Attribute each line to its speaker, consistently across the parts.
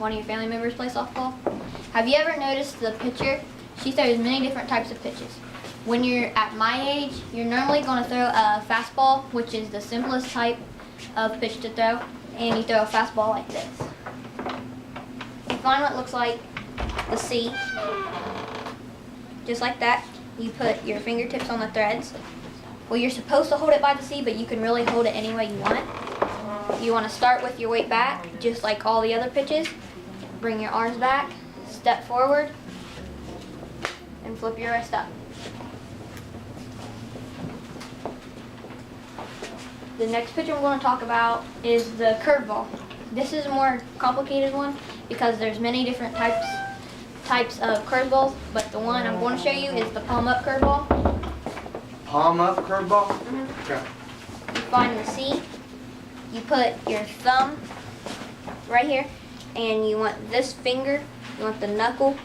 Speaker 1: one of your family members play softball, have you ever noticed the pitcher? She throws many different types of pitches. When you're at my age, you're normally going to throw a fastball, which is the simplest type of pitch to throw, and you throw a fastball like this. You find what looks like the C, just like that. You put your fingertips on the threads. Well, you're supposed to hold it by the C, but you can really hold it any way you want. You want to start with your weight back, just like all the other pitches. Bring your arms back, step forward, and flip your wrist up. The next pitch I'm going to talk about is the curveball. This is a more complicated one because there's many different types of curveballs, but the one I'm going to show you is the palm up curveball.
Speaker 2: Palm up curveball?
Speaker 1: Mm-hmm.
Speaker 2: Okay.
Speaker 1: You find the C, you put your thumb right here, and you want this finger, you want the knuckle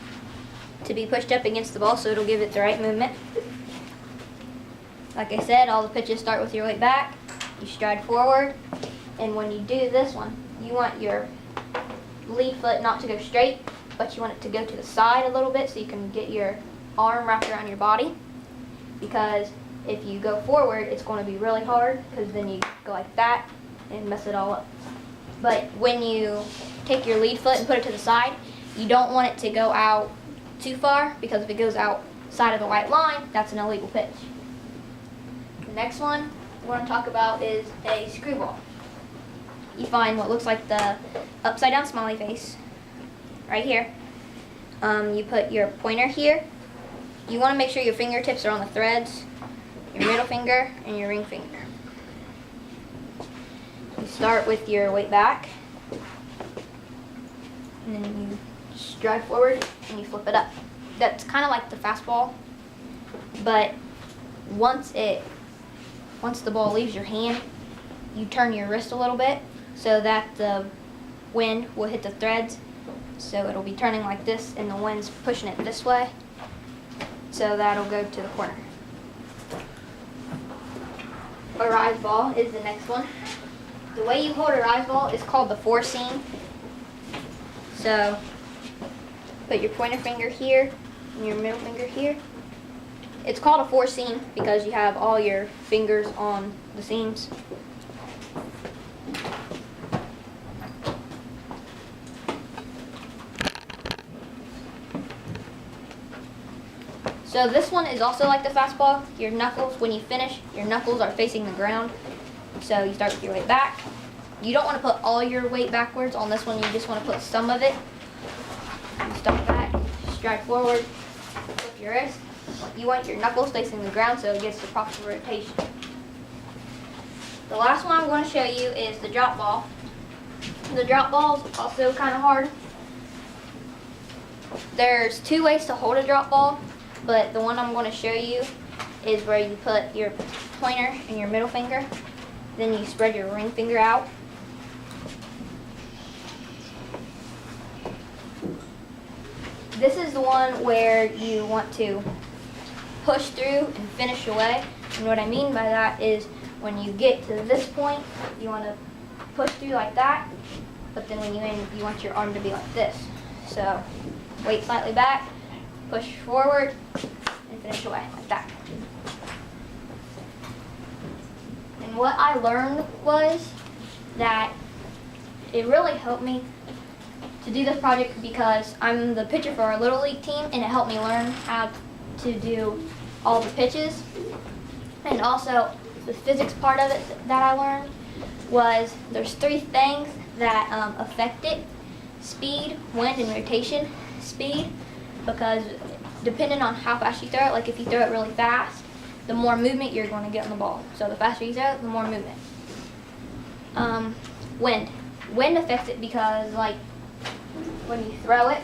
Speaker 1: to be pushed up against the ball so it'll give it the right movement. Like I said, all the pitches start with your weight back. You stride forward, and when you do this one, you want your lead foot not to go straight, but you want it to go to the side a little bit so you can get your arm wrapped around your body. Because if you go forward, it's going to be really hard because then you go like that and mess it all up. But when you take your lead foot and put it to the side, you don't want it to go out too far because if it goes outside of the white line, that's an illegal pitch. The next one we want to talk about is a screwball. You find what looks like the upside down smiley face right here. You put your pointer here. You want to make sure your fingertips are on the threads, your middle finger, and your ring finger. You start with your weight back, and then you stride forward and you flip it up. That's kind of like the fastball, but once the ball leaves your hand, you turn your wrist a little bit so that the wind will hit the threads. So it'll be turning like this and the wind's pushing it this way. So that'll go to the corner. A rise ball is the next one. The way you hold a rise ball is called the four seam. So put your pointer finger here and your middle finger here. It's called a four seam because you have all your fingers on the seams. So this one is also like the fastball. Your knuckles, when you finish, your knuckles are facing the ground. So you start with your weight back. You don't want to put all your weight backwards on this one, you just want to put some of it. You step back, stride forward, flip your wrist. You want your knuckles facing the ground so it gets the proper rotation. The last one I'm going to show you is the drop ball. The drop ball is also kind of hard. There's two ways to hold a drop ball, but the one I'm going to show you is where you put your pointer and your middle finger, then you spread your ring finger out. This is the one where you want to push through and finish away. And what I mean by that is when you get to this point, you want to push through like that, but then when you end, you want your arm to be like this. So weight slightly back, push forward, and finish away like that. And what I learned was that it really helped me to do this project because I'm the pitcher for our Little League team, and it helped me learn how to do all the pitches. And also, the physics part of it that I learned was there's three things that affect it: speed, wind, and rotation. Speed, because depending on how fast you throw it, like if you throw it really fast, the more movement you're going to get on the ball. So the faster you throw it, the more movement. Wind. Wind affects it because, like, when you throw it,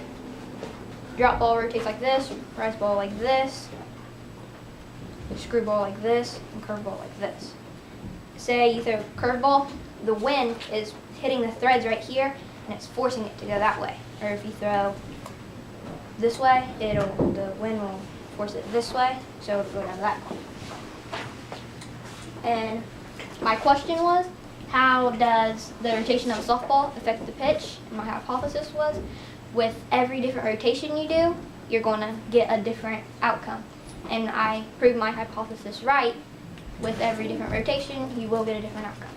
Speaker 1: drop ball rotates like this, rise ball like this, screwball like this, and curveball like this. Say you throw curveball, the wind is hitting the threads right here, and it's forcing it to go that way. Or if you throw this way, the wind will force it this way, so it'll go down that way. And my question was, how does the rotation of a softball affect the pitch? And my hypothesis was, with every different rotation you do, you're going to get a different outcome. And I proved my hypothesis right. With every different rotation, you will get a different outcome.